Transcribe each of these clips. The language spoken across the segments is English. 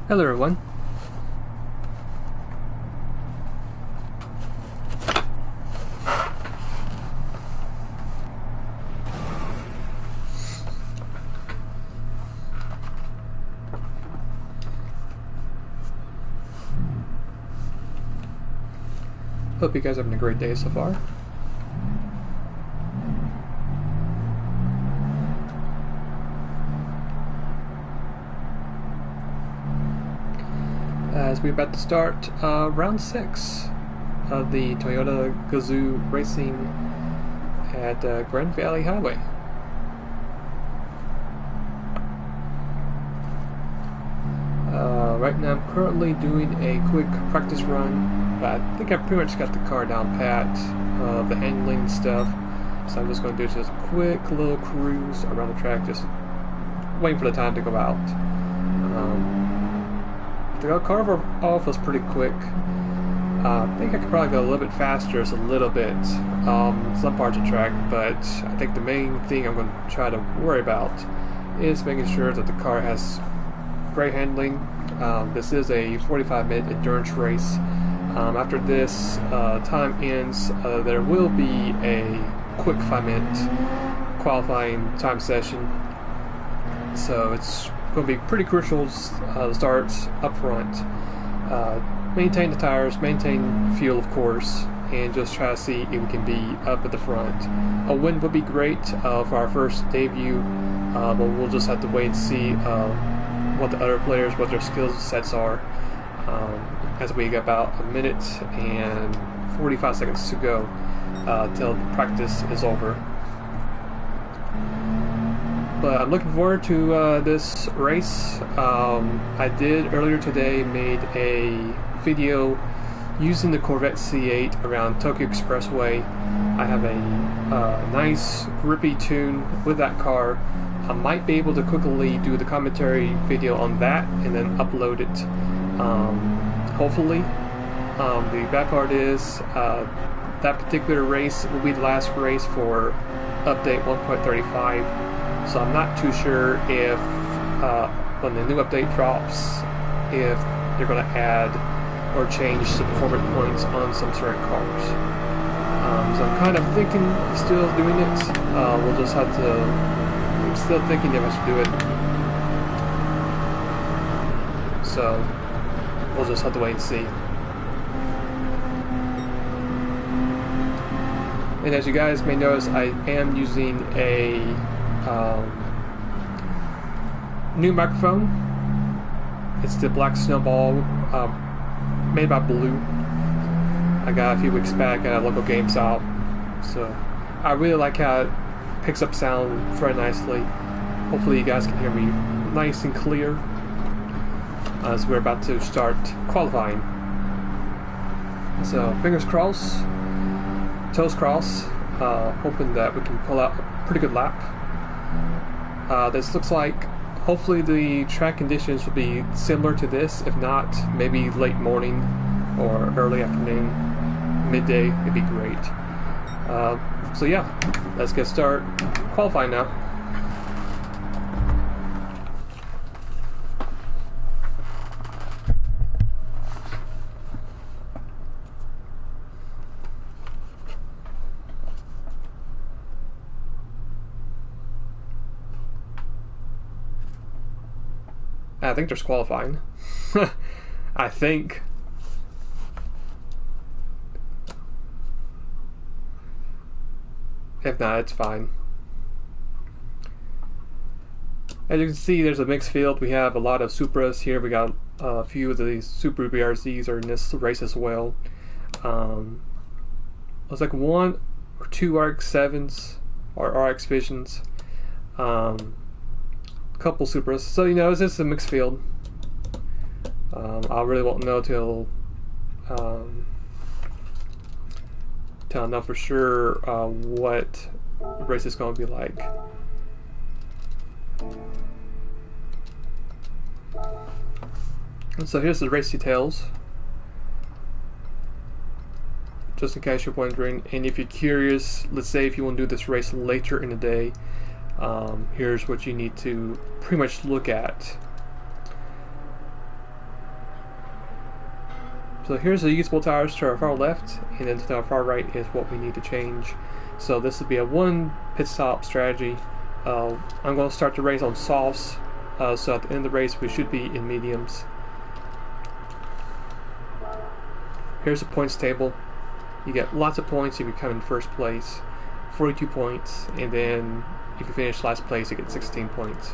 Hello everyone. Hope you guys are having a great day so far. As we're about to start round 6 of the Toyota Gazoo racing at Grand Valley Highway. Right now I'm currently doing a quick practice run, but I think I pretty much got the car down pat, the handling stuff, so I'm just going to do just a quick little cruise around the track, just waiting for the time to go out. The car off was pretty quick. I think I could probably go a little bit faster, just a little bit, some parts of the track, but I think the main thing I'm going to try to worry about is making sure that the car has great handling. This is a 45-minute endurance race. After this time ends, there will be a quick 5-minute qualifying time session. So it's going to be pretty crucial to start up front. Maintain the tires, maintain fuel of course, and just try to see if we can be up at the front. A win would be great for our first debut, but we'll just have to wait and see what the other players, what their skill sets are, as we get about a minute and 45 seconds to go till practice is over. But I'm looking forward to this race. I did earlier today made a video using the Corvette C8 around Tokyo Expressway. I have a nice grippy tune with that car. I might be able to quickly do the commentary video on that and then upload it, hopefully. The bad part is that particular race will be the last race for update 1.35, so I'm not too sure if when the new update drops, if they're going to add or change the performance points on some certain cars. So I'm kind of thinking of still doing it. We'll just have to. I'm still thinking if I should do it, so we'll just have to wait and see. And as you guys may notice, I am using a new microphone. It's the Black Snowball, made by Blue. I got a few weeks back at a local GameStop, so I really like how it picks up sound very nicely. Hopefully you guys can hear me nice and clear as we're about to start qualifying. So fingers crossed, toes crossed, hoping that we can pull out a pretty good lap. This looks like hopefully the track conditions will be similar to this. If not, maybe late morning or early afternoon, midday, it'd be great. So yeah, let's get started qualifying now. I think there's qualifying. I think. If not, it's fine. As you can see, there's a mixed field. We have a lot of Supras here. We got a few of these Subaru BRZs are in this race as well. Looks like 1 or 2 RX-7s or RX Visions. Couple Supras. So, you know, it's just a mixed field. I really won't know till I know for sure what the race is going to be like. And so here's the race details, just in case you're wondering. And if you're curious, let's say if you want to do this race later in the day, here's what you need to pretty much look at. So here's the usable tires to our far left, and then to our far right is what we need to change. So this would be a one pit stop strategy. I'm going to start the race on softs, so at the end of the race we should be in mediums. Here's the points table. You get lots of points if you come in first place, 42 points, and then if you finish last place you get 16 points.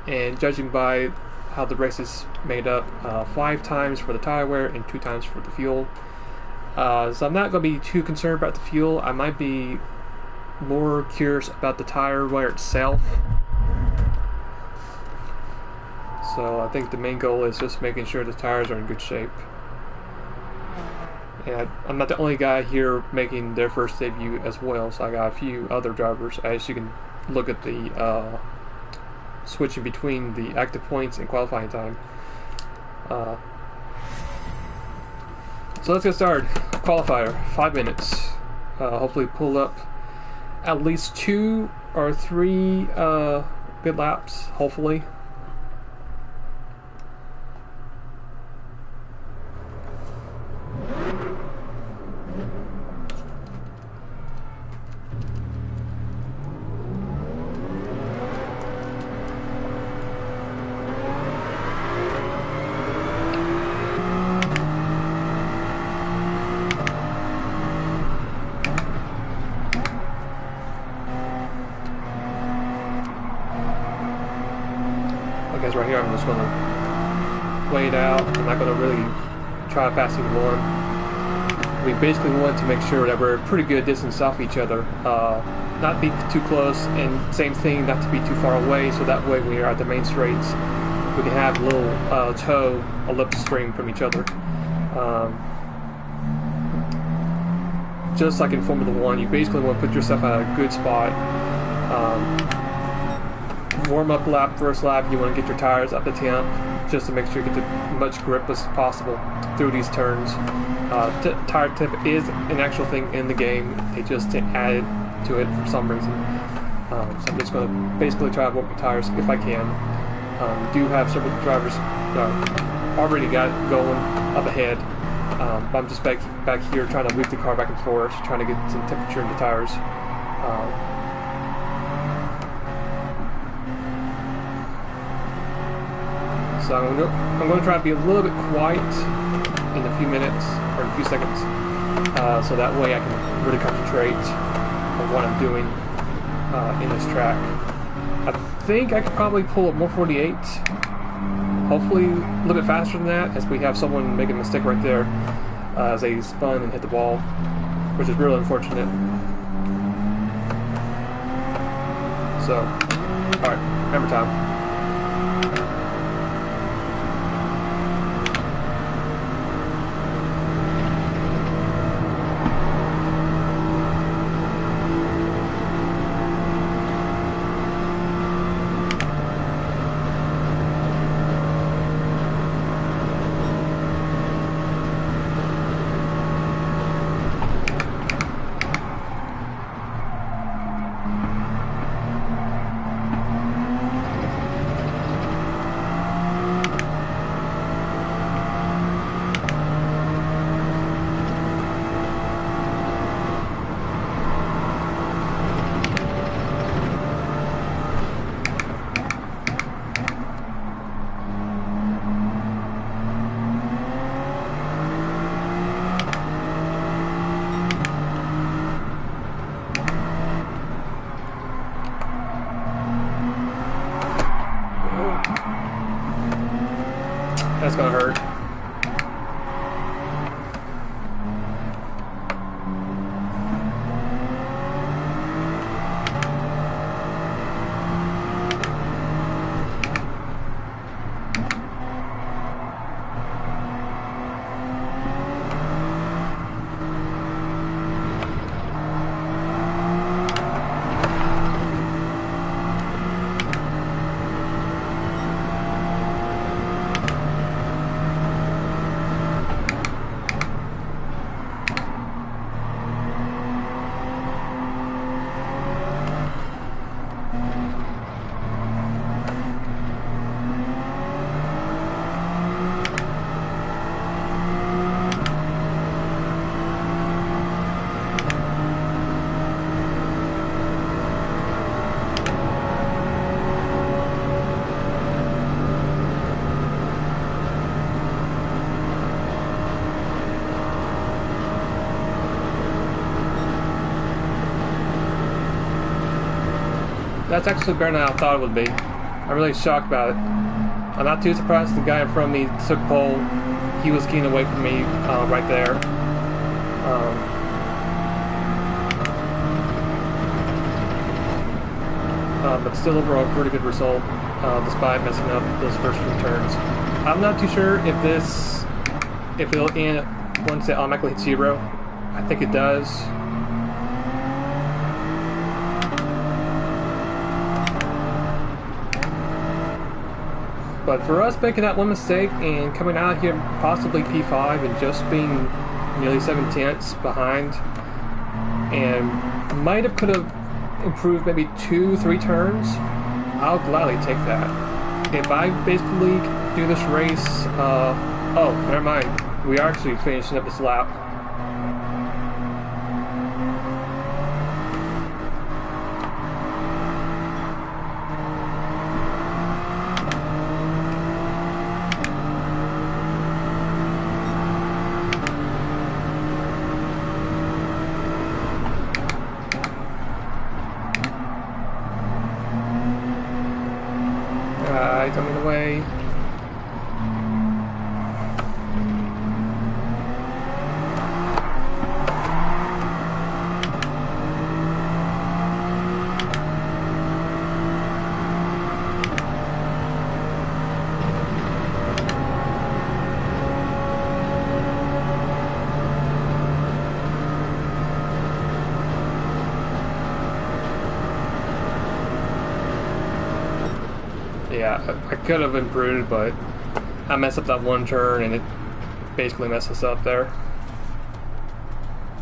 And judging by how the race is made up, 5 times for the tire wear and 2 times for the fuel. So I'm not going to be too concerned about the fuel. I might be more curious about the tire wear itself. So I think the main goal is just making sure the tires are in good shape. And I'm not the only guy here making their first debut as well, so I got a few other drivers. As you can look at the switching between the active points and qualifying time. So let's get started. Qualifier, 5 minutes. Hopefully pull up at least 2 or 3 good laps, hopefully. Right here, I'm just going to wait out. I'm not going to really try to pass either one. We basically want to make sure that we're a pretty good distance off each other, not be too close, and same thing, not to be too far away, so that way when we're at the main straights we can have a little toe, a lip string from each other. Just like in Formula 1, you basically want to put yourself at a good spot. Warm up lap, first lap, you want to get your tires up to temp just to make sure you get as much grip as possible through these turns. Tire temp is an actual thing in the game. They just added to it for some reason. So I'm just going to basically try to warm the tires if I can. Do have several drivers already got it going up ahead. I'm just back here trying to move the car back and forth, trying to get some temperature in the tires. So I'm going to try to be a little bit quiet in a few minutes or a few seconds, so that way I can really concentrate on what I'm doing in this track. I think I could probably pull up more 48, hopefully a little bit faster than that, as we have someone make a mistake right there as they spun and hit the wall, which is really unfortunate. So, alright, hammer time. That's actually better than I thought it would be. I'm really shocked about it. I'm not too surprised the guy in front of me took pole. He was keen away from me right there. But still overall pretty good result despite messing up those first few turns. I'm not too sure if it'll end once it automatically hits 0. I think it does. But for us making that one mistake and coming out here possibly P5 and just being nearly 7/10 behind, and could have improved maybe 2-3 turns, I'll gladly take that. If I basically do this race, oh, never mind. We are actually finishing up this lap. Coming away. Yeah, I could have improved, but I messed up that one turn and it basically messed us up there.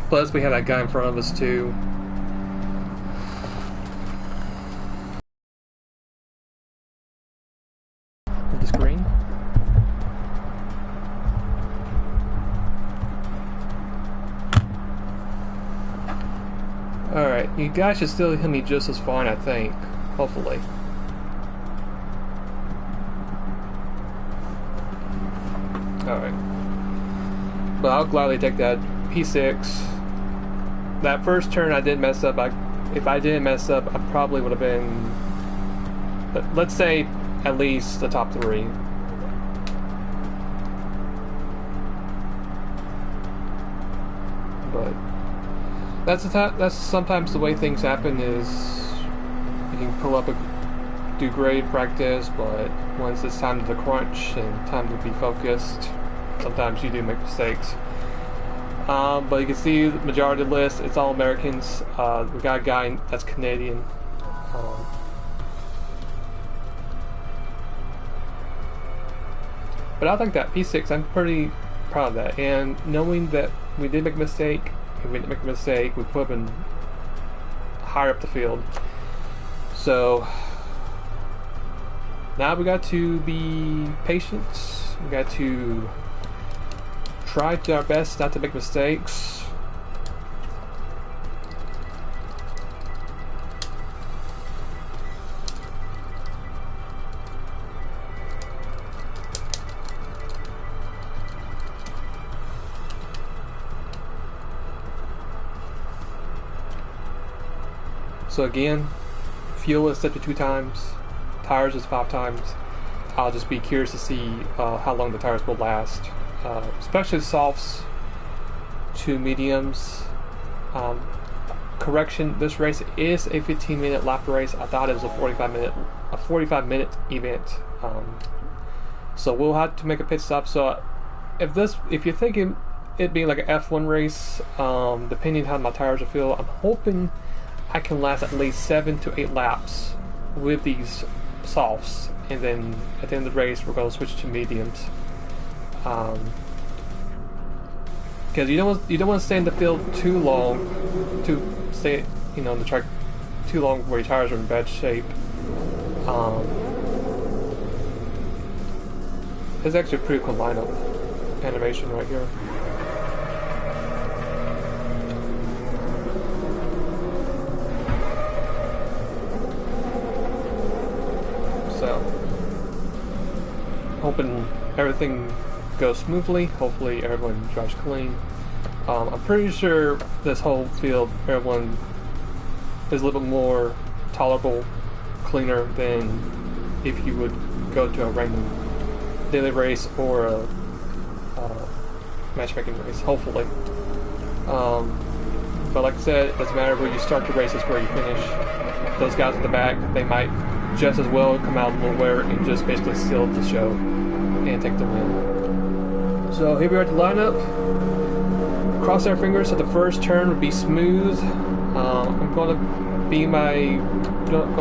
Plus, we had that guy in front of us too. The screen. Alright, you guys should still hear me just as fine, I think. Hopefully. Alright. But I'll gladly take that P6. That first turn I did mess up. If I didn't mess up, I probably would have been, let's say, at least the top 3. But that's sometimes the way things happen. Is you can pull up do great practice, but once it's time to the crunch and time to be focused, sometimes you do make mistakes. But you can see the majority of the list, it's all Americans. We got a guy that's Canadian. But I think that P6, I'm pretty proud of that. And knowing that we did make a mistake, if we didn't make a mistake, we could have been higher up the field. So now we got to be patient. We got to try to our best not to make mistakes. So again, fuel is set to 2 times. Tires is 5 times. I'll just be curious to see how long the tires will last, especially softs to mediums. Correction: this race is a 15-minute lap race. I thought it was a 45-minute event. So we'll have to make a pit stop. So if you're thinking it being like an F1 race, depending on how my tires will feel, I'm hoping I can last at least 7 to 8 laps with these softs, and then at the end of the race we're going to switch to mediums, because you don't want to stay in the field too long, to stay in the track too long where your tires are in bad shape. It's actually a pretty cool lineup animation right here. So, hoping everything goes smoothly. Hopefully everyone drives clean. I'm pretty sure this whole field, everyone is a little bit more tolerable cleaner than if you would go to a random daily race or a matchmaking race, hopefully. But like I said, it doesn't matter where you start the race, it's where you finish. Those guys at the back, they might just as well come out nowhere and just basically steal the show and take the win. So here we are at the lineup. Cross our fingers so the first turn would be smooth. I'm going to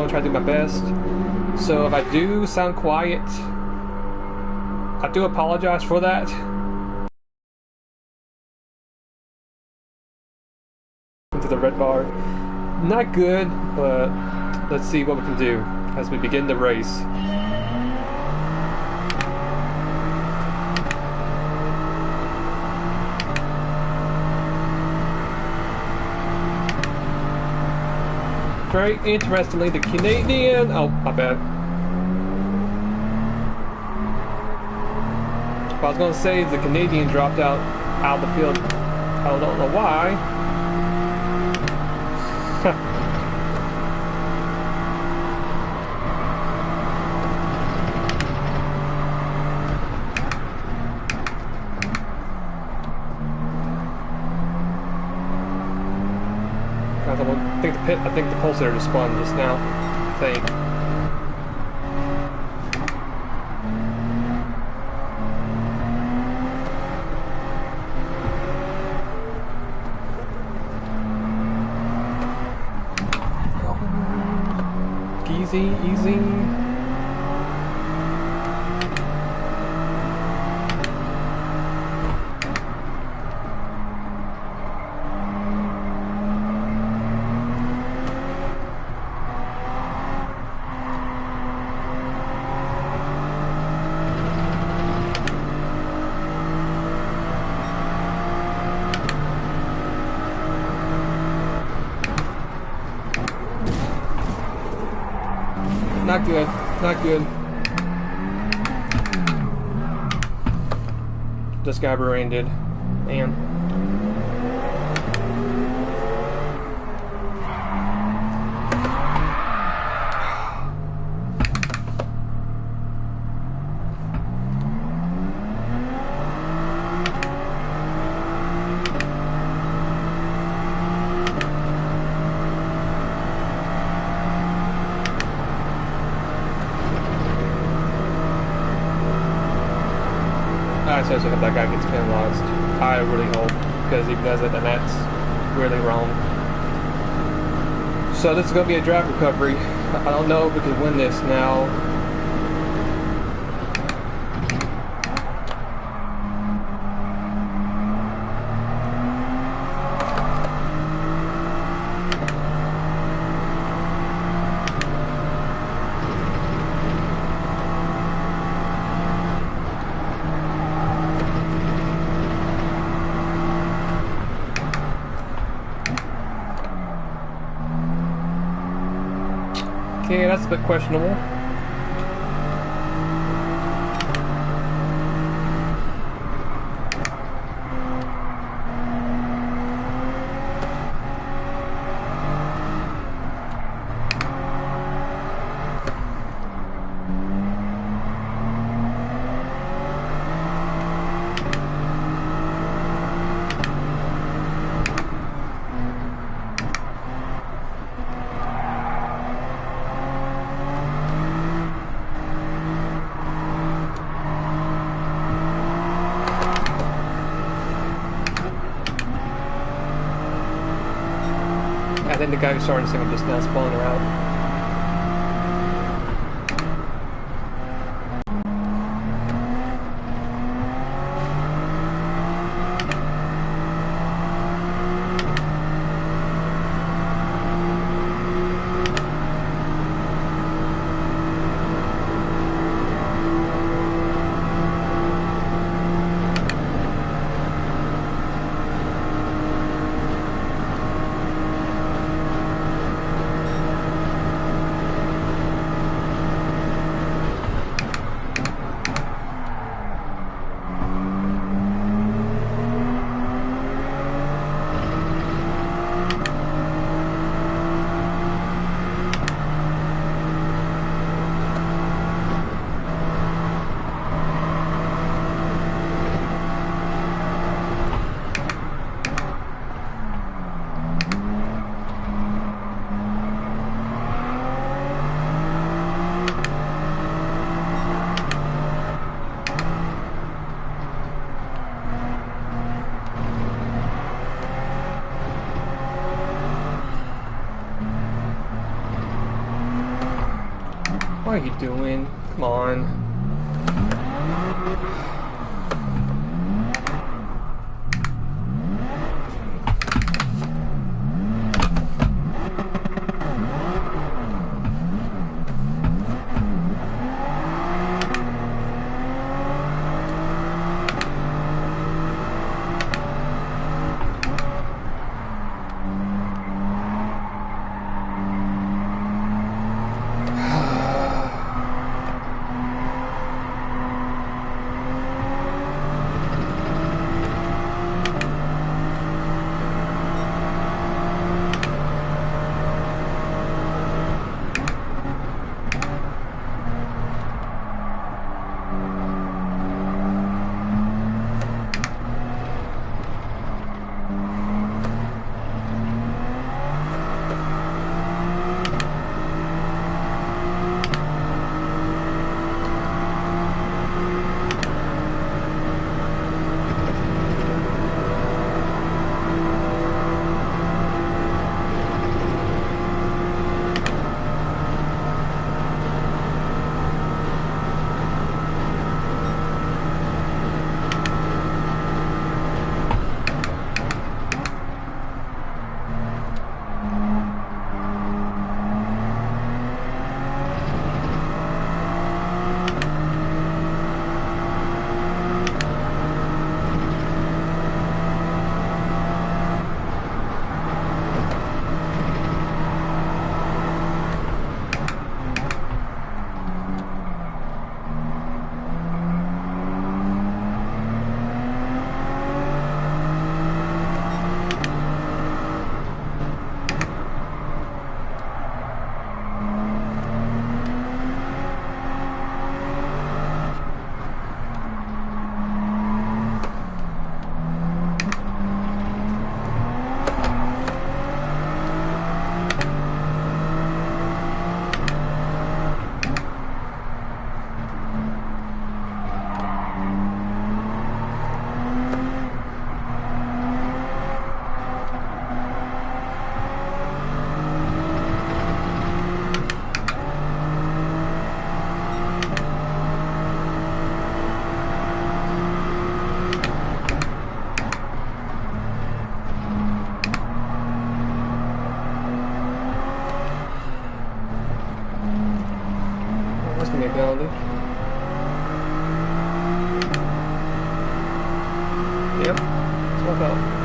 try to do my best. So if I do sound quiet, I do apologize for that. Into the red bar. Not good, but let's see what we can do as we begin the race. Very interestingly, the Canadian... Oh, my bad. What I was going to say is the Canadian dropped out of the field. I don't know why. I think the pulsator just spun just now. I think. Easy, easy. Not good, not good. This guy rear-ended, man. I seriously hope that guy gets penalized. I really hope, because if he does it, then that's really wrong. So this is going to be a drive recovery. I don't know if we can win this now. Okay, that's a bit questionable. I think the guy who started singing just now spawning her out. are you doing? Come on. penalty. Yep, that's what I thought.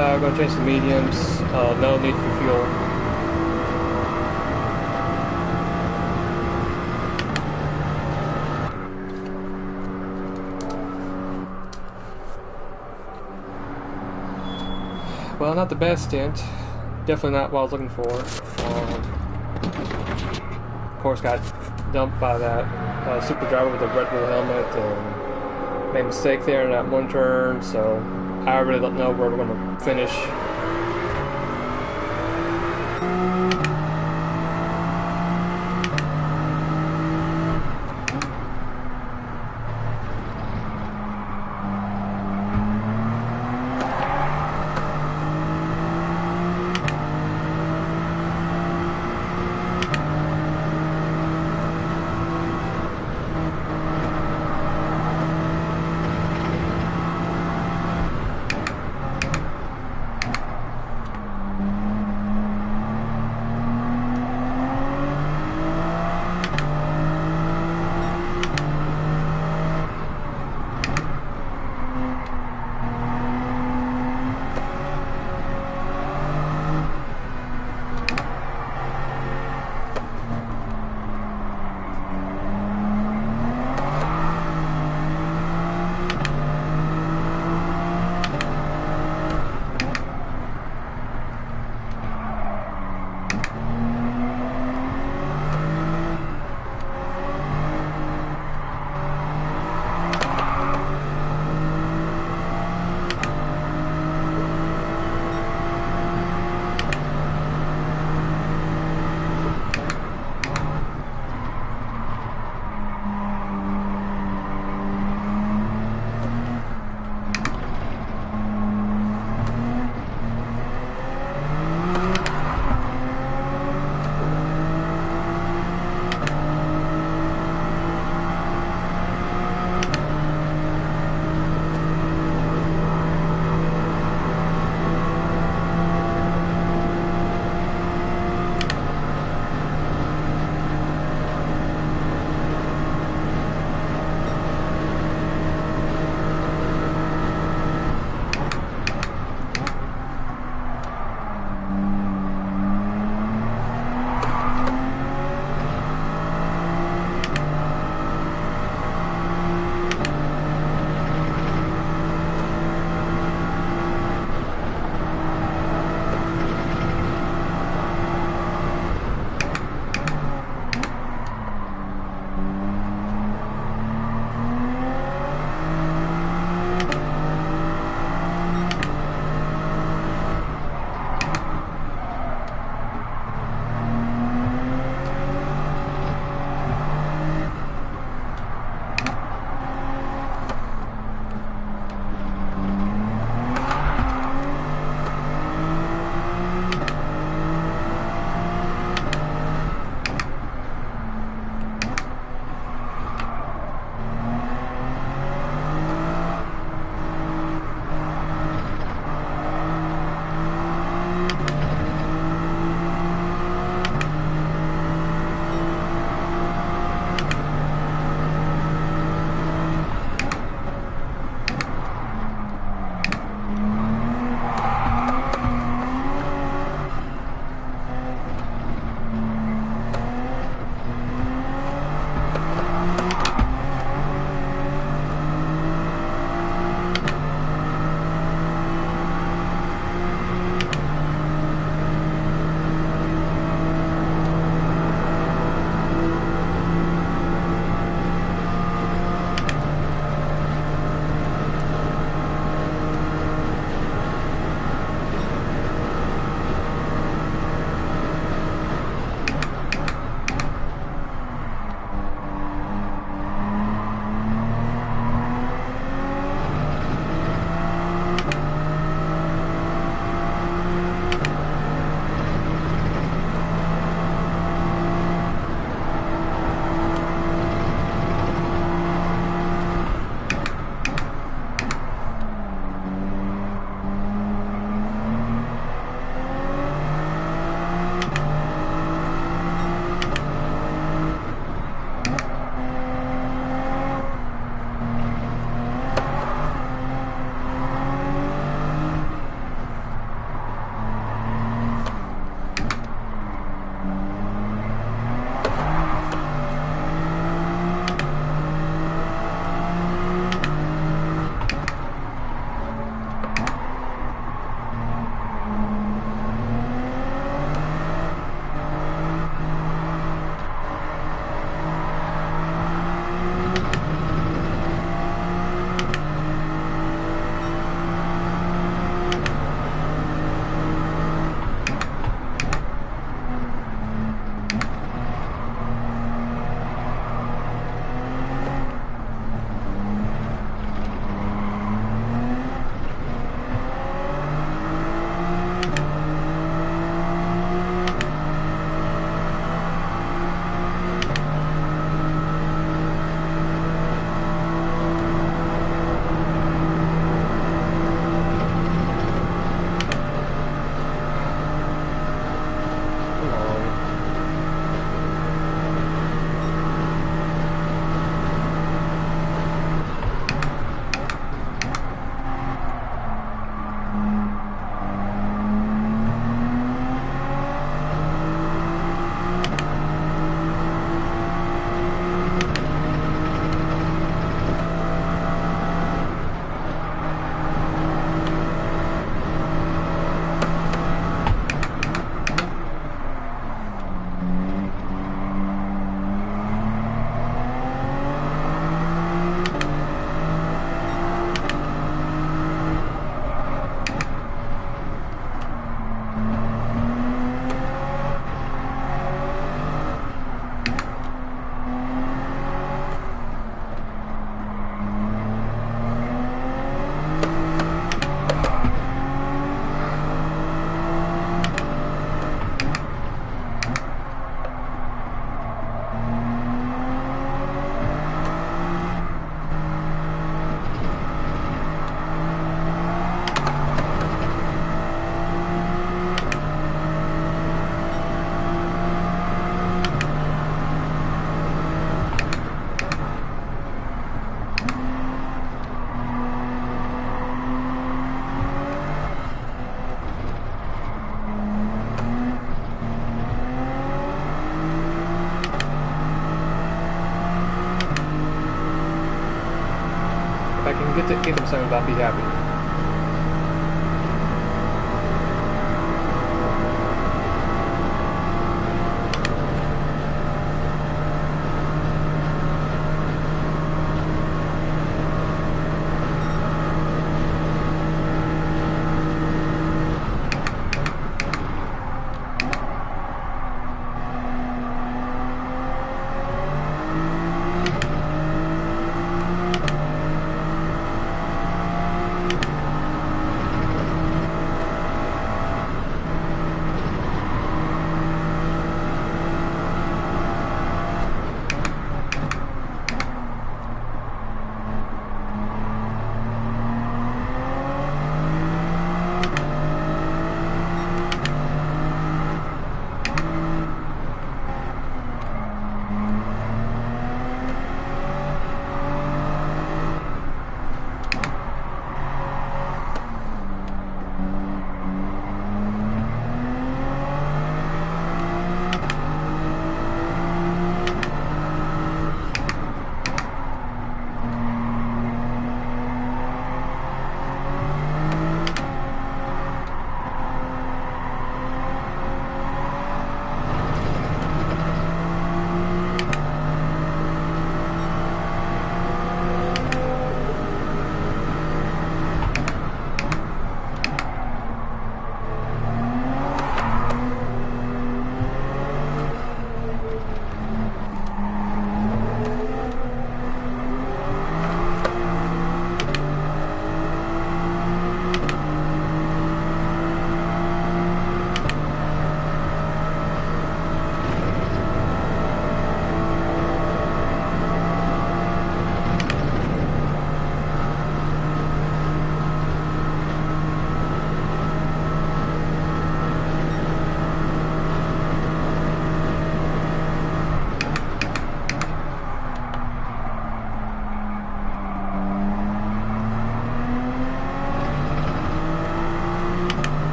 I'm going to change to mediums. No need for fuel. Well, not the best stint. Definitely not what I was looking for. Of course, got dumped by that super driver with a Red Bull helmet and made a mistake there in that one turn, so I really don't know where we're going to finish. get them something, I'll be happy.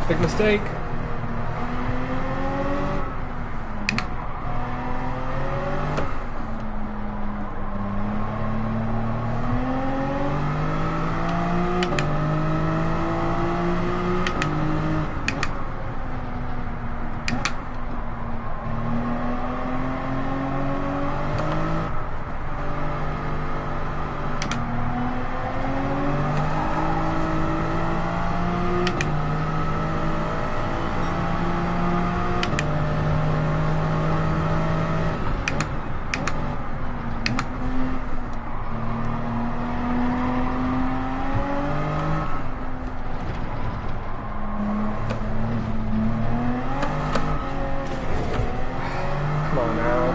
Big mistake. Come on now.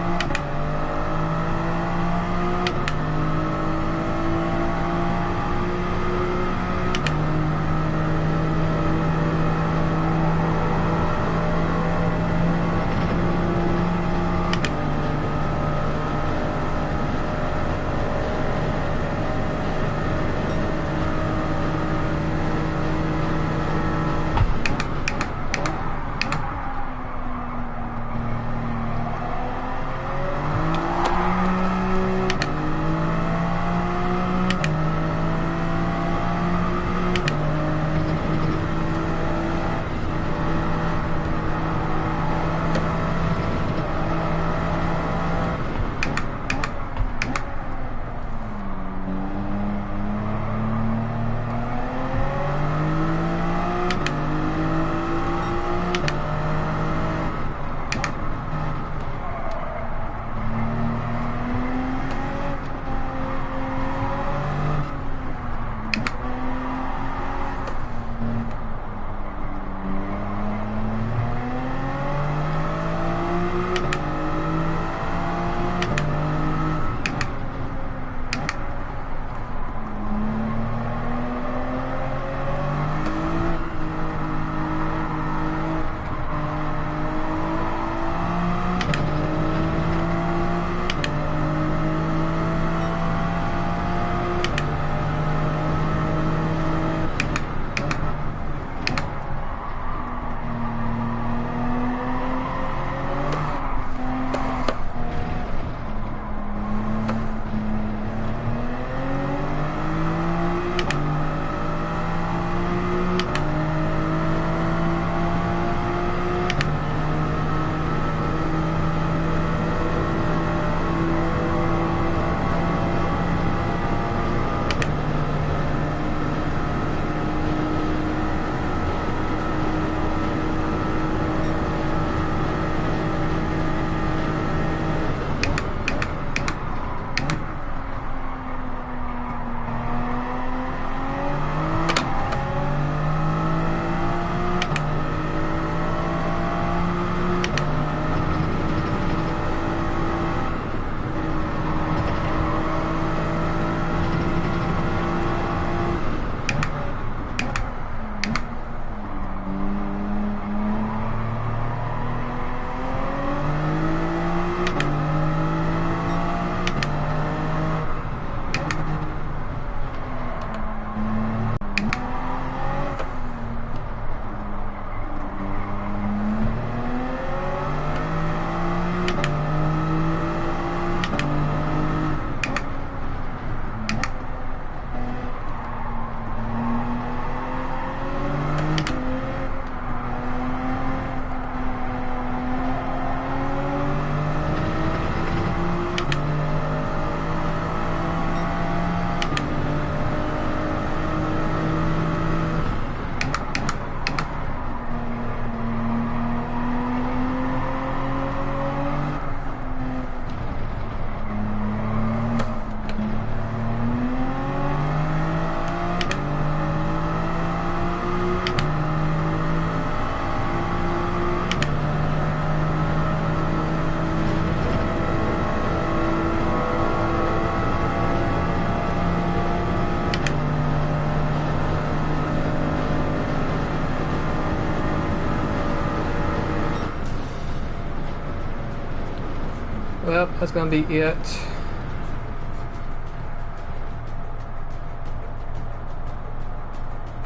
Well, that's gonna be it.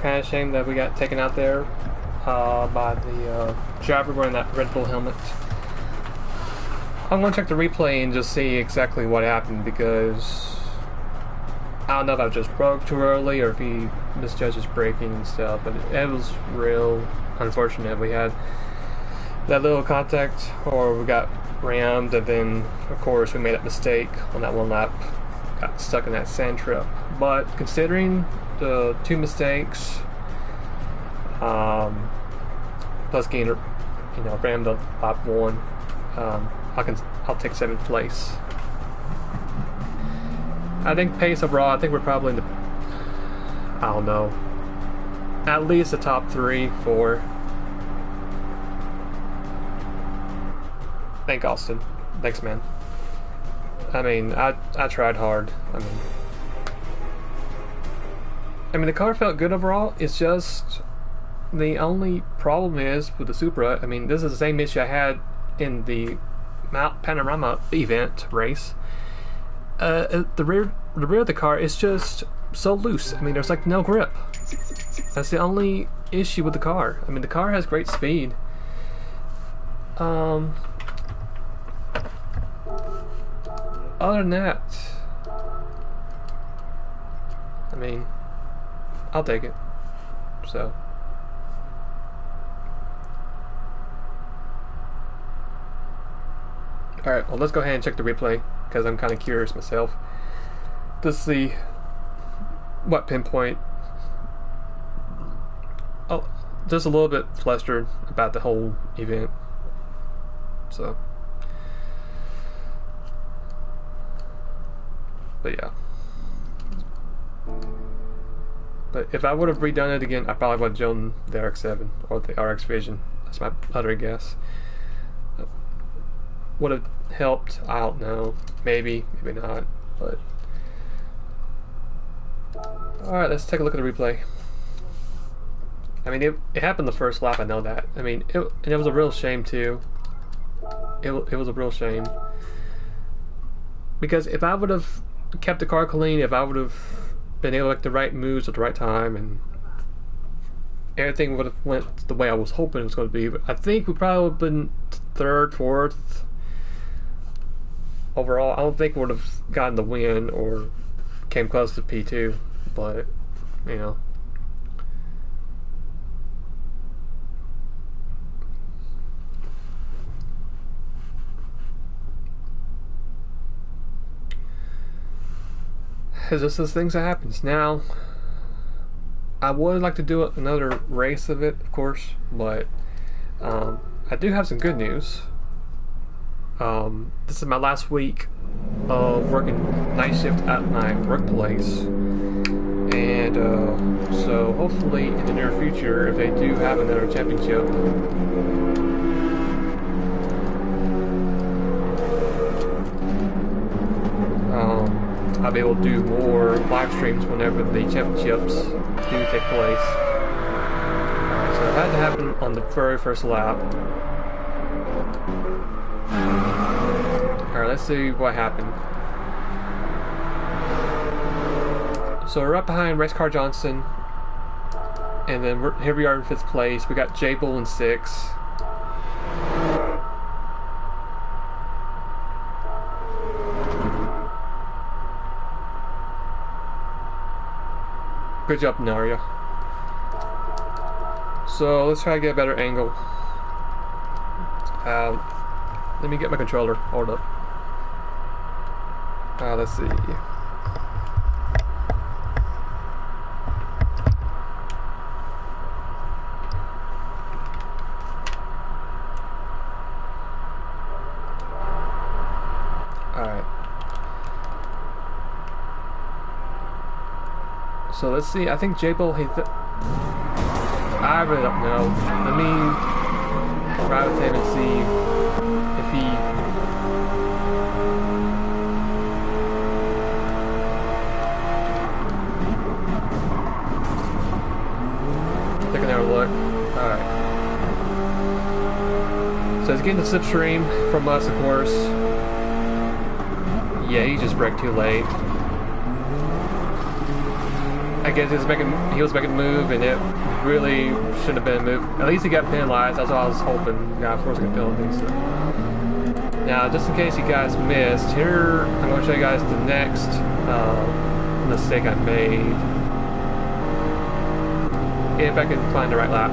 Kind of shame that we got taken out there by the driver wearing that Red Bull helmet. I'm gonna check the replay and just see exactly what happened, because I don't know if I just broke too early or if he misjudges braking and stuff, but it was real unfortunate. We had that little contact, or we got rammed, and then of course we made that mistake on that one lap, got stuck in that sand trip. But considering the two mistakes, plus getting rammed on lap one, I'll take 7th place. I think pace overall, I think we're probably in the, I don't know, at least the top 3, 4. Thank Austin. Thanks, man. I mean, I tried hard. I mean, the car felt good overall. It's just the only problem is with the Supra. I mean, this is the same issue I had in the Mount Panorama event race. The rear of the car is just so loose. I mean, there's like no grip. That's the only issue with the car. I mean, the car has great speed. Other than that, I mean, I'll take it. So. Alright, well, let's go ahead and check the replay, because I'm kind of curious myself to see what pinpoint. Oh, just a little bit flustered about the whole event. So. But yeah. But if I would have redone it again, I probably would have chosen the RX-7 or the RX Vision. That's my utter guess. Would have helped, I don't know. Maybe, maybe not. But alright, let's take a look at the replay. I mean, it happened the first lap, I know that. I mean, and it was a real shame too. It was a real shame. Because if I would have kept the car clean, if I would have been able to make the right moves at the right time, and everything would have went the way I was hoping it was going to be. But I think we probably would have been 3rd, 4th overall. I don't think we would have gotten the win or came close to P2, but you know. It's just those things that happens. Now, I would like to do another race of it, of course, but I do have some good news. This is my last week of working night shift at my workplace, and so hopefully in the near future, if they do have another championship, I'll be able to do more live streams whenever the championships do take place. Alright, so it had to happen on the very first lap. Alright, let's see what happened. So we're up behind Race Car Johnson, and then here we are in 5th place. We got J Bull in 6th. Good job, Naria. So let's try to get a better angle. Let me get my controller. Hold up. Let's see. Alright. So let's see, I think J-Bull hit the... I really don't know. Let me ride with him and see if he... Take another look. Alright. So he's getting the slipstream from us, of course. Yeah, he just braked too late. I guess he was making a move, and it really shouldn't have been a move. At least he got penalized. That's what I was hoping. Got forcing a penalty. So. Now, just in case you guys missed, here I'm going to show you guys the next mistake I made. If I can find the right lap.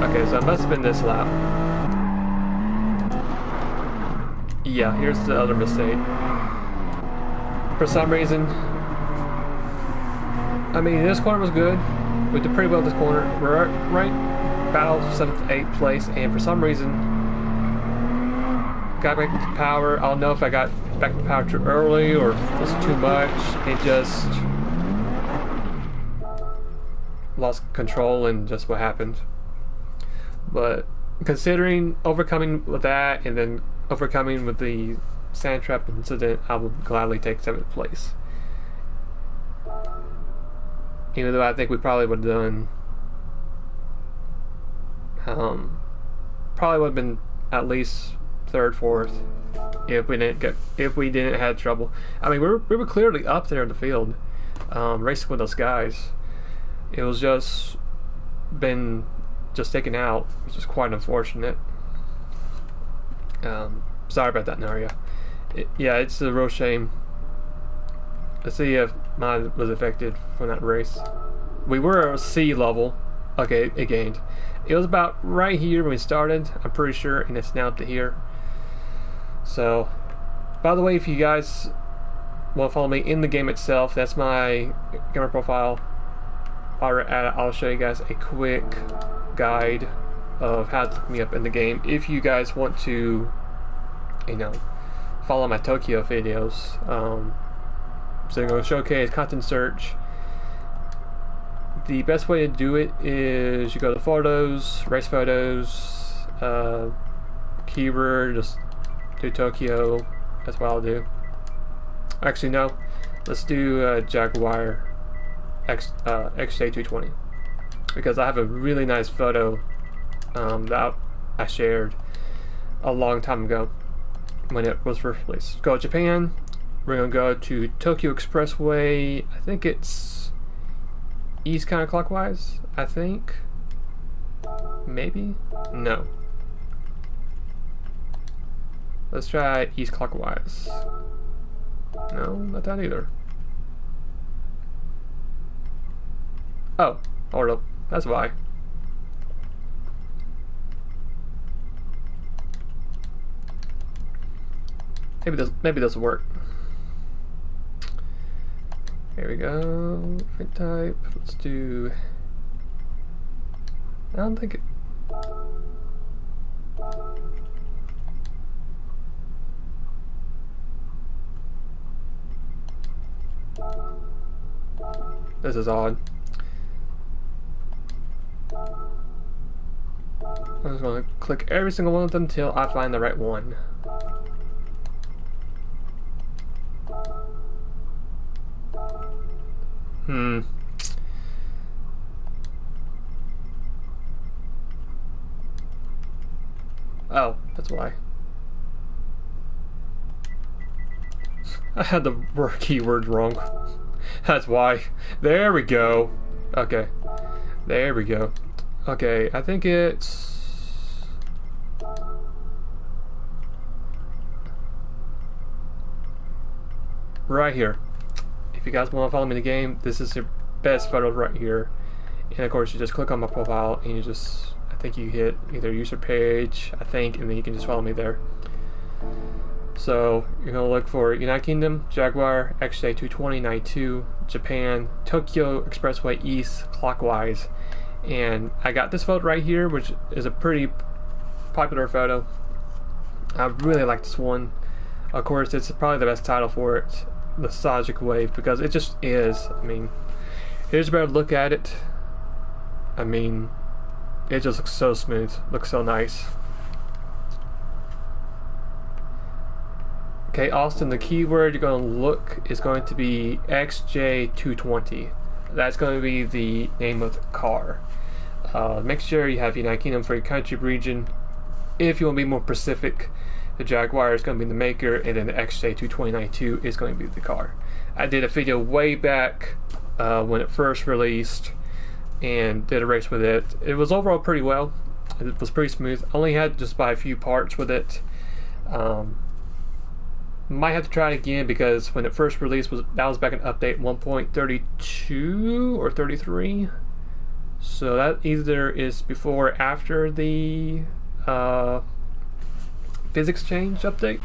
Okay, so it must have been this lap. Yeah, here's the other mistake. For some reason, I mean, this corner was good. We did pretty well this corner. We're right about 7th, 8th place, and for some reason, got back to power. I don't know if I got back to power too early or was too much. It just lost control and just what happened. But considering overcoming with that and then overcoming with the sand trap incident, I would gladly take 7th place. Even though I think we probably would have done, probably would have been at least 3rd, 4th if we didn't have trouble. I mean, we were clearly up there in the field, racing with those guys. It was just been taken out, which is quite unfortunate. Sorry about that, Naria. Yeah, it's a real shame. Let's see if mine was affected from that race. We were at sea level. Okay, it gained. It was about right here when we started, I'm pretty sure, and it's now up to here. So, by the way, if you guys want to follow me in the game itself, that's my camera profile. I'll show you guys a quick guide of how to look me up in the game if you guys want to, you know, follow my Tokyo videos. So I'm going to showcase content search. The best way to do it is you go to photos, race photos, keyword, just do Tokyo. That's what I'll do. Actually, no. Let's do Jaguar XJ220 because I have a really nice photo that I shared a long time ago when it was first released. Go to Japan. We're going to go to Tokyo Expressway. I think it's east counterclockwise, I think. Maybe? No. Let's try east clockwise. No, not that either. Oh, hold up. That's why. Maybe this will work. Here we go. Print type. Let's do. I don't think it. This is odd. I'm just going to click every single one of them until I find the right one. Oh, that's why. I had the word keyword wrong. That's why. There we go. Okay. There we go. Okay, I think it's... right here. If you guys want to follow me in the game, this is your best photo right here. And of course, you just click on my profile and you just... I think you hit either user page, I think, and then you can just follow me there. So you're going to look for United Kingdom, Jaguar, XJ220, 92, Japan, Tokyo Expressway East clockwise. And I got this photo right here, which is a pretty popular photo. I really like this one. Of course, it's probably the best title for it, Nostalgic Wave, because it just is. I mean, here's a better look at it. I mean, it just looks so smooth, looks so nice. Okay, Austin, the keyword you're going to look is going to be XJ220. That's going to be the name of the car. Make sure you have United Kingdom for your country region. If you want to be more specific, the Jaguar is going to be the maker, and then the XJ22092 is going to be the car. I did a video way back when it first released and did a race with it. It was overall pretty well. It was pretty smooth. Only had just by a few parts with it. Might have to try it again because when it first released that was back in update 1.32 or 33. So that either is before or after the physics change update.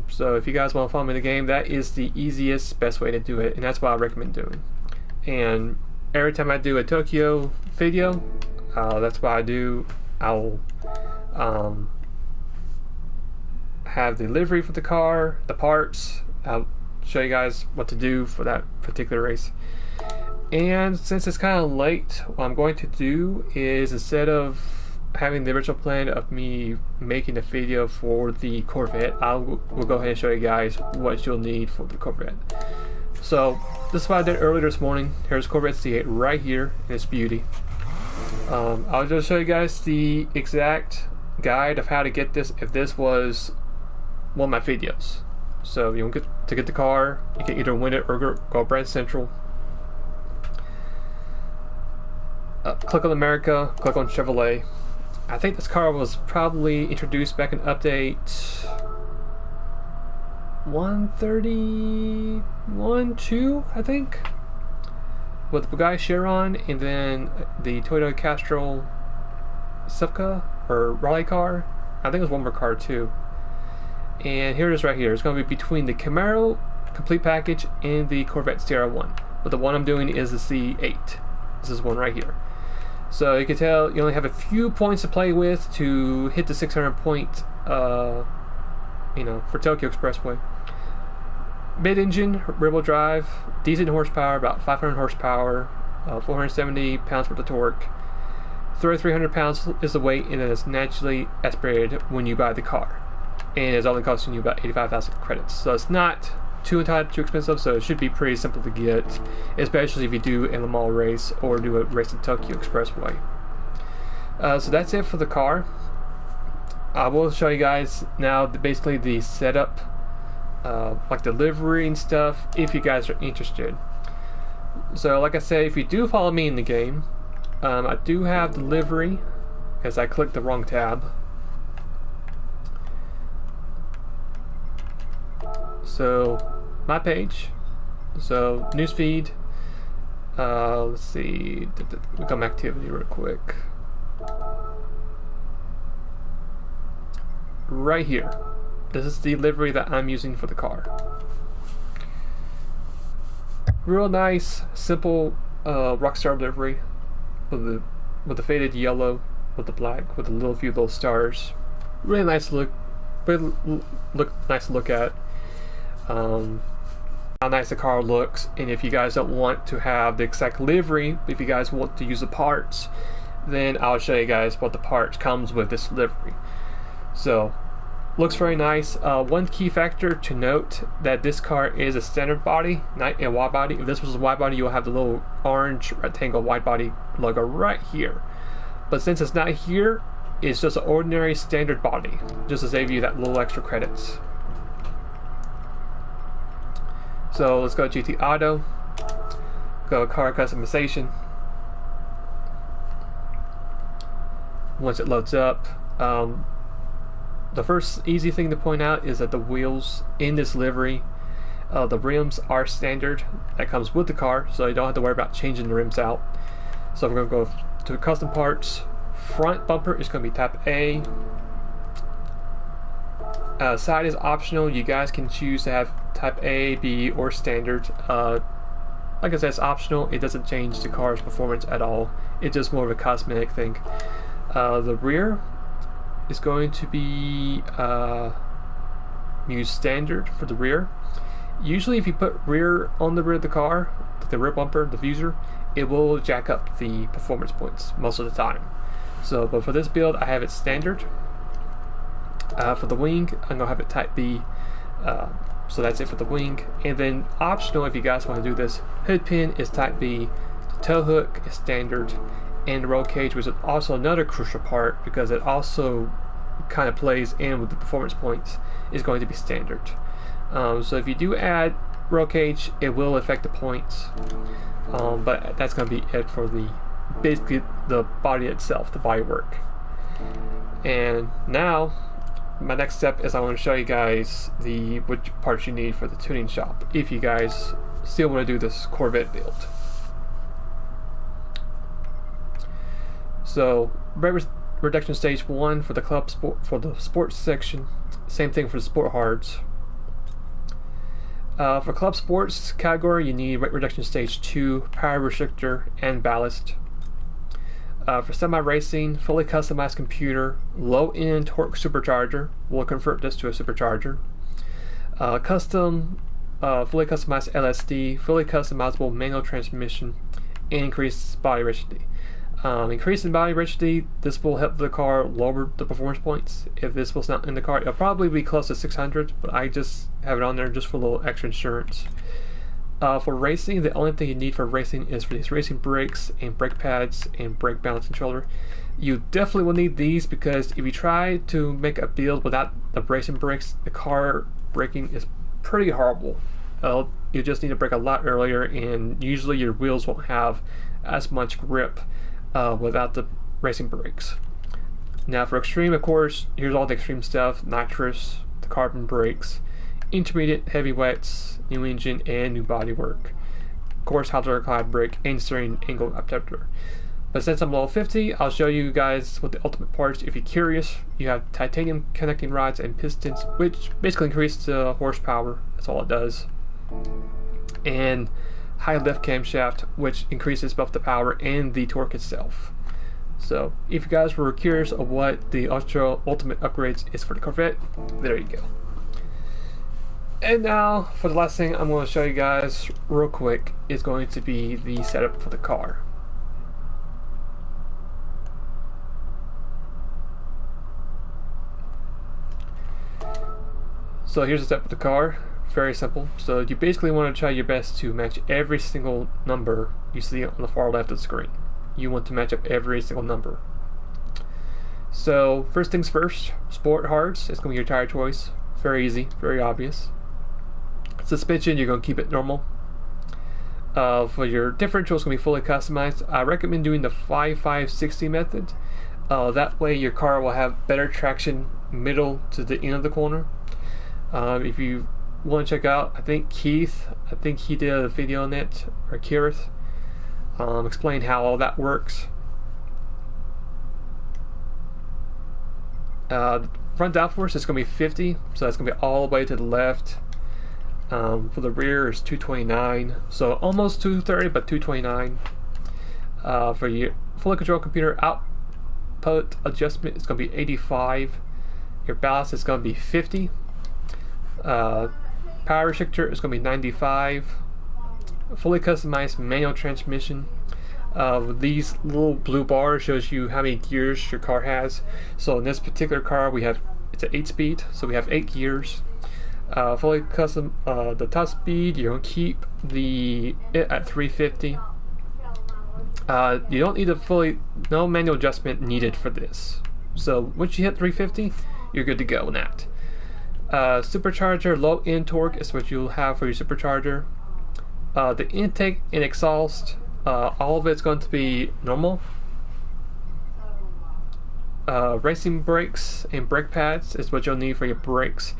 So if you guys want to follow me in the game, that is the easiest, best way to do it, and that's what I recommend doing. And every time I do a Tokyo video, that's what I do. I'll have the livery for the car, the parts. I'll show you guys what to do for that particular race. And since it's kind of late, what I'm going to do is, instead of having the original plan of me making a video for the Corvette, we'll go ahead and show you guys what you'll need for the Corvette. So this is what I did earlier this morning. Here's Corvette C8 right here in its beauty. I'll just show you guys the exact guide of how to get this if this was one of my videos. So you get to get the car, you can either win it or go Brand Central. Click on America, click on Chevrolet. I think this car was probably introduced back in update 131.2, I think, with the Bugatti Chiron, and then the Toyota Castrol Sivka or Raleigh car. I think it was one more car too. And here it is right here. It's going to be between the Camaro complete package and the Corvette Sierra 1. But the one I'm doing is the C8. This is one right here. So you can tell you only have a few points to play with to hit the 600 point, for Tokyo Expressway. Mid-engine, rear-wheel drive, decent horsepower, about 500 horsepower, 470 pounds worth of torque. 3,300 pounds is the weight, and then it's naturally aspirated when you buy the car. And it's only costing you about 85,000 credits. So it's not too expensive, so it should be pretty simple to get, especially if you do a Le Mans race or do a race at Tokyo Expressway. So that's it for the car. I will show you guys now basically the setup, like the livery and stuff, if you guys are interested. So like I said, if you do follow me in the game, I do have the livery, as I clicked the wrong tab. So my page, so newsfeed, let's see, become activity real quick. Right here, this is the livery that I'm using for the car. Real nice, simple Rockstar livery with the faded yellow, with the black, with a few little stars. Really nice look, nice to look at. How nice the car looks, and if you guys don't want to have the exact livery, if you guys want to use the parts, then I'll show you guys what the parts comes with this livery. So looks very nice. One key factor to note that this car is a standard body, not a wide body. If this was a wide body, you'll have the little orange rectangle wide body logo right here, but since it's not here, it's just an ordinary standard body, just to save you that little extra credits. So let's go GT Auto, go car customization. Once it loads up, the first easy thing to point out is that the wheels in this livery, the rims are standard. That comes with the car, so you don't have to worry about changing the rims out. So we're going to go to custom parts. Front bumper is going to be type A. Side is optional. You guys can choose to have type A, B, or standard. Like I said, it's optional. It doesn't change the car's performance at all. It's just more of a cosmetic thing. The rear is going to be use standard for the rear. Usually if you put rear on the rear of the car, the rear bumper, the diffuser, it will jack up the performance points most of the time. So, but for this build, I have it standard. For the wing, I'm going to have it type B. So that's it for the wing. And then optional, if you guys want to do this, hood pin is type B. The tow hook is standard. And the roll cage, which is also another crucial part because it also kind of plays in with the performance points is going to be standard. So if you do add roll cage, it will affect the points, but that's going to be it for the basically the body itself, the body work. And now my next step is I want to show you guys which parts you need for the tuning shop if you guys still want to do this Corvette build. So rate reduction stage 1 for the club sport, for the sports section, same thing for the sport hards. For club sports category, you need rate reduction stage 2, power restrictor, and ballast. For semi-racing, fully customized computer, low-end torque supercharger. We'll convert this to a supercharger. Fully customized LSD, fully customizable manual transmission, and increased body rigidity. Increase in body rigidity, this will help the car lower the performance points. If this was not in the car, it'll probably be close to 600, but I just have it on there just for a little extra insurance. For racing, the only thing you need for racing is for these racing brakes and brake pads and brake balance controller. You definitely will need these because if you try to make a build without the racing brakes, the car braking is pretty horrible. You just need to brake a lot earlier, and usually your wheels won't have as much grip without the racing brakes. Now for extreme, of course, here's all the extreme stuff: nitrous, the carbon brakes, intermediate heavy wets, new engine, and new bodywork. Of course, hydraulic glide brake and steering angle adapter. But since I'm level 50, I'll show you guys what the ultimate parts. If you're curious, you have titanium connecting rods and pistons, which basically increase the horsepower. That's all it does. And high lift camshaft, which increases both the power and the torque itself. So if you guys were curious of what the ultimate upgrades is for the Corvette, there you go. And now for the last thing I'm going to show you guys real quick is going to be the setup for the car. So here's the setup of the car. Very simple. So you basically want to try your best to match every single number you see on the far left of the screen. You want to match up every single number. So first things first, sport hards. It's going to be your tire choice. Very easy, very obvious. Suspension, you're going to keep it normal. For your differential, it's going to be fully customized. I recommend doing the 5-5-60 method. That way your car will have better traction middle to the end of the corner. If you want to check out, I think he did a video on it, or Kirith, explain how all that works. Front downforce is going to be 50, so that's going to be all the way to the left. For the rear is 229, so almost 230, but 229. For your fully controlled computer output adjustment, it's going to be 85. Your ballast is going to be 50. Power restrictor is going to be 95. Fully customized manual transmission. These little blue bars shows you how many gears your car has. So in this particular car, it's an 8-speed, so we have 8 gears. Fully custom. The top speed, you're going to keep it at 350. You don't need no manual adjustment needed for this. So once you hit 350, you're good to go on that. Supercharger, low end torque is what you'll have for your supercharger. The intake and exhaust, all of it's going to be normal. Racing brakes and brake pads is what you'll need for your brakes.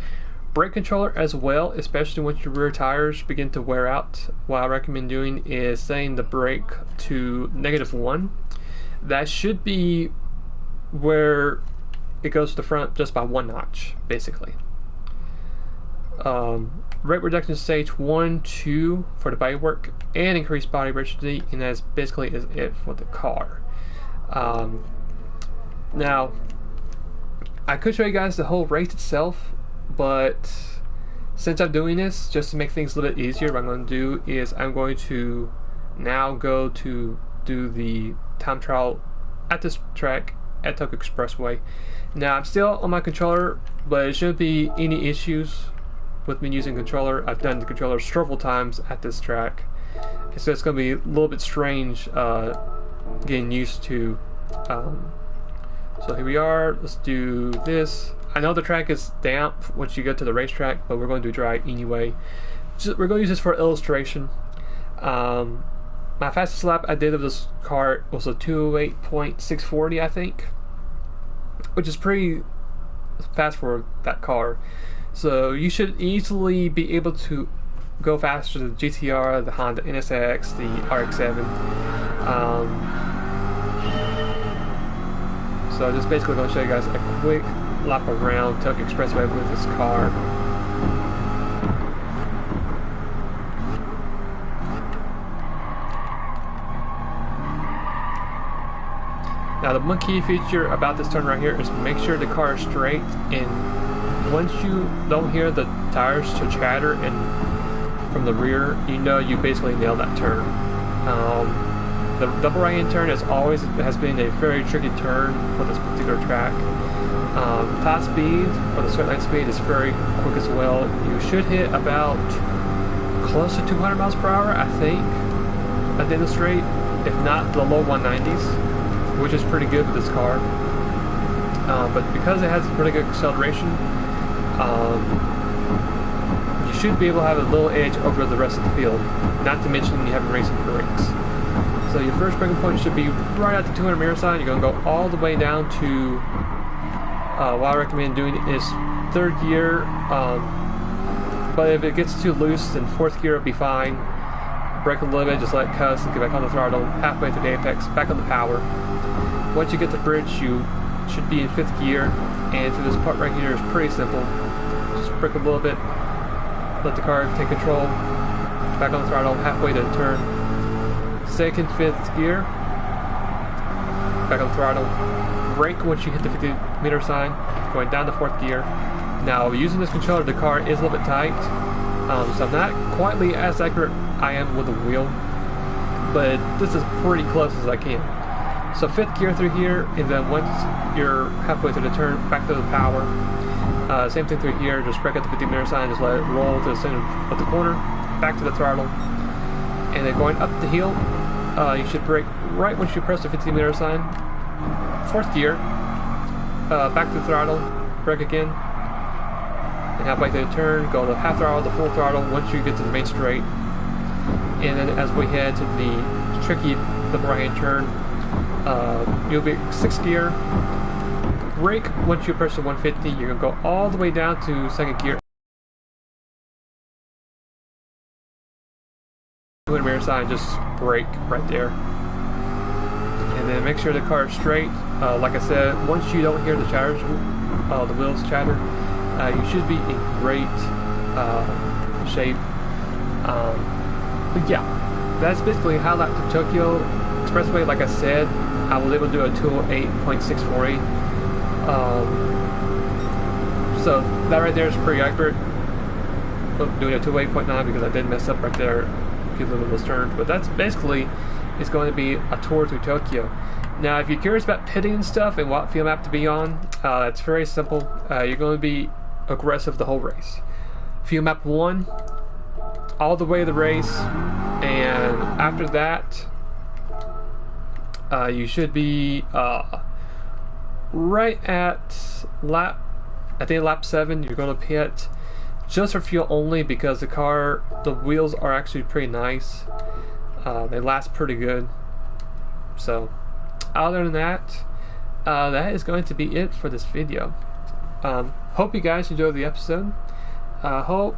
Brake controller as well, especially once your rear tires begin to wear out. What I recommend doing is setting the brake to -1. That should be where it goes to the front just by 1 notch, basically. Rate reduction stage 1, 2 for the bodywork and increased body rigidity, and that's basically is it for the car. Now, I could show you guys the whole race itself, but since I'm doing this just to make things a little bit easier, what I'm going to do is I'm going to now go to do the time trial at this track at Tokyo Expressway. Now I'm still on my controller, but it shouldn't be any issues with me using controller. I've done the controller several times at this track, so it's going to be a little bit strange getting used to So here we are. Let's do this. I know the track is damp once you get to the racetrack, but we're going to do dry anyway. We're going to use this for illustration. My fastest lap I did of this car was a 208.640, I think, which is pretty fast for that car. So you should easily be able to go faster than the GTR, the Honda NSX, the RX-7. So just basically going to show you guys a quick lap around Tokyo Expressway with this car. Now the one key feature about this turn right here is make sure the car is straight, and once you don't hear the tires to chatter and from the rear, you know you basically nailed that turn. The double right-hand turn has been a very tricky turn for this particular track. Top speed, or the straight line speed, is very quick as well. You should hit about close to 200 miles per hour, I think, at the end of the straight, if not the low 190s. Which is pretty good with this car, but because it has pretty good acceleration, you should be able to have a little edge over the rest of the field, not to mention you have racing brakes. So your first braking point should be right at the 200 mirror sign. You're going to go all the way down to, what I recommend doing is third gear, but if it gets too loose, then fourth gear will be fine. Brake a little bit, just let it cuss and get back on the throttle, halfway through the apex, back on the power. Once you get the bridge, you should be in fifth gear, and through this part right here is pretty simple. Just brake a little bit, let the car take control, back on the throttle, halfway to the turn. Second, fifth gear, back on the throttle, brake once you hit the 50-meter sign, going down to fourth gear. Now, using this controller, the car is a little bit tight, so I'm not quite as accurate I am with the wheel, but this is pretty close as I can. So fifth gear through here, and then once you're halfway through the turn, back to the power. Same thing through here, just brake at the 50-meter sign, just let it roll to the center of the corner, back to the throttle, and then going up the hill, you should brake right once you press the 50-meter sign. Fourth gear, back to the throttle, brake again, and halfway through the turn, go to half throttle to full throttle once you get to the main straight. And then as we head to the tricky double right-hand turn, you'll be sixth gear, brake once you press the 150, you're going to go all the way down to second gear. Mirror sign, just brake right there. And then make sure the car is straight. Like I said, once you don't hear the chatter, the wheels chatter, you should be in great shape. But yeah, that's basically how lap to Tokyo Expressway. Like I said, I was able to do a 208.648. So that right there is pretty accurate. Doing a 208.9 because I did mess up right there a few little turns. But that's basically, it's going to be a tour through Tokyo. Now, if you're curious about pitting and stuff and what field map to be on, it's very simple. You're going to be aggressive the whole race. Field map 1, all the way to the race, and after that, you should be right at lap, I think lap 7. You're going to pit just for fuel only because the wheels are actually pretty nice. They last pretty good. So, other than that, that is going to be it for this video. Hope you guys enjoyed the episode. Hope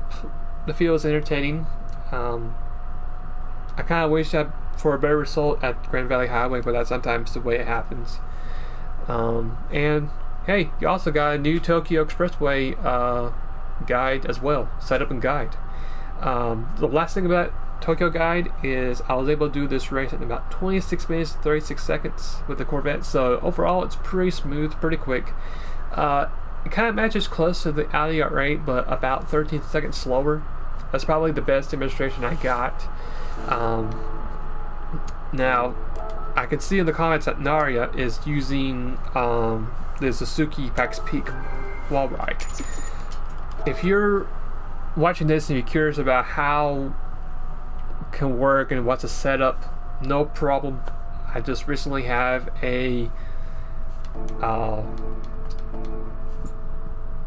the field was entertaining. I kind of wish for a better result at Grand Valley Highway, but that's sometimes the way it happens. And hey, you also got a new Tokyo Expressway guide as well, setup and guide. The last thing about Tokyo guide is I was able to do this race in about 26 minutes 36 seconds with the Corvette, so overall it's pretty smooth, pretty quick. It kind of matches close to the Audi R8, but about 13 seconds slower. That's probably the best demonstration I got. Now, I can see in the comments that Naria is using the Suzuki Pax Peak wall ride. If you're watching this and you're curious about how it can work and what's a setup, no problem. I just recently have a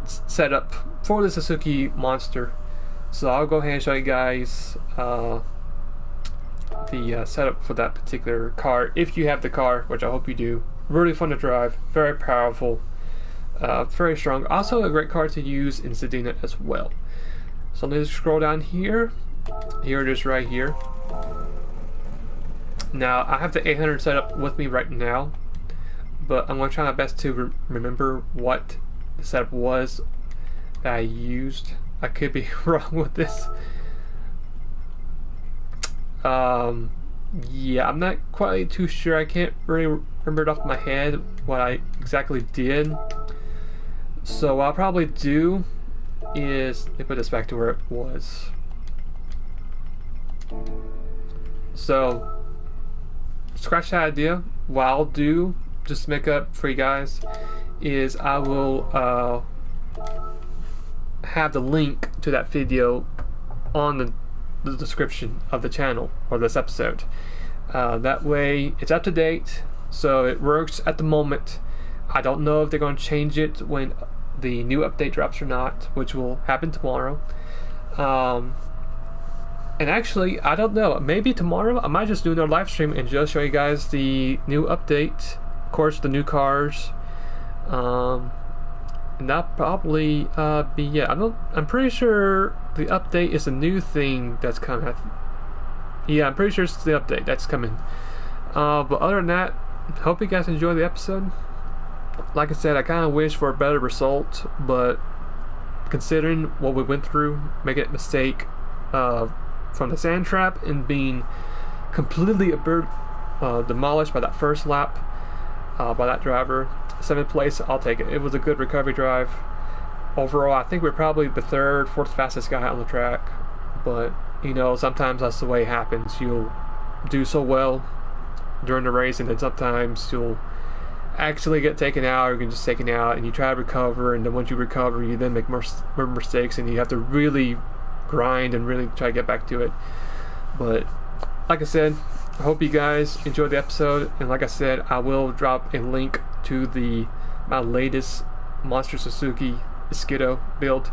setup for the Suzuki Monster. So I'll go ahead and show you guys the setup for that particular car, if you have the car, which I hope you do. Really fun to drive, very powerful, very strong. Also a great car to use in Sedina as well. So let's scroll down here. Here it is right here. Now I have the 800 set up with me right now, but I'm going to try my best to remember what the setup was that I used. I could be wrong with this. Yeah, I'm not quite too sure. I can't really remember it off my head what I exactly did. So what I'll probably do is, let me put this back to where it was. So scratch that idea. What I'll do, just to make up for you guys, is I will have the link to that video on the description of the channel or this episode. That way it's up to date, so it works at the moment. I don't know if they're going to change it when the new update drops or not, which will happen tomorrow. And actually, I don't know, maybe tomorrow I might just do another live stream and just show you guys the new update, of course the new cars, and that'll probably be, yeah, I'm pretty sure the update is a new thing that's coming. Yeah, I'm pretty sure it's the update that's coming. But other than that, hope you guys enjoy the episode. Like I said, I kind of wish for a better result, but considering what we went through, making a mistake from the sand trap and being completely demolished by that first lap by that driver, 7th place, I'll take it. It was a good recovery drive. Overall, I think we're probably the 3rd, 4th fastest guy on the track, but you know, sometimes that's the way it happens. You'll do so well during the race, and then sometimes you'll actually get taken out, or you can just taken out, and you try to recover, and then once you recover, you then make more mistakes, and you have to really grind and really try to get back to it. But like I said, I hope you guys enjoyed the episode, and like I said, I will drop a link to my latest Monster Suzuki Skidoo build,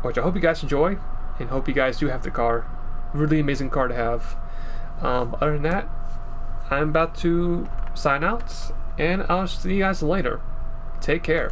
which I hope you guys enjoy, and hope you guys do have the car. Really amazing car to have. Other than that, I'm about to sign out, and I'll see you guys later. Take care.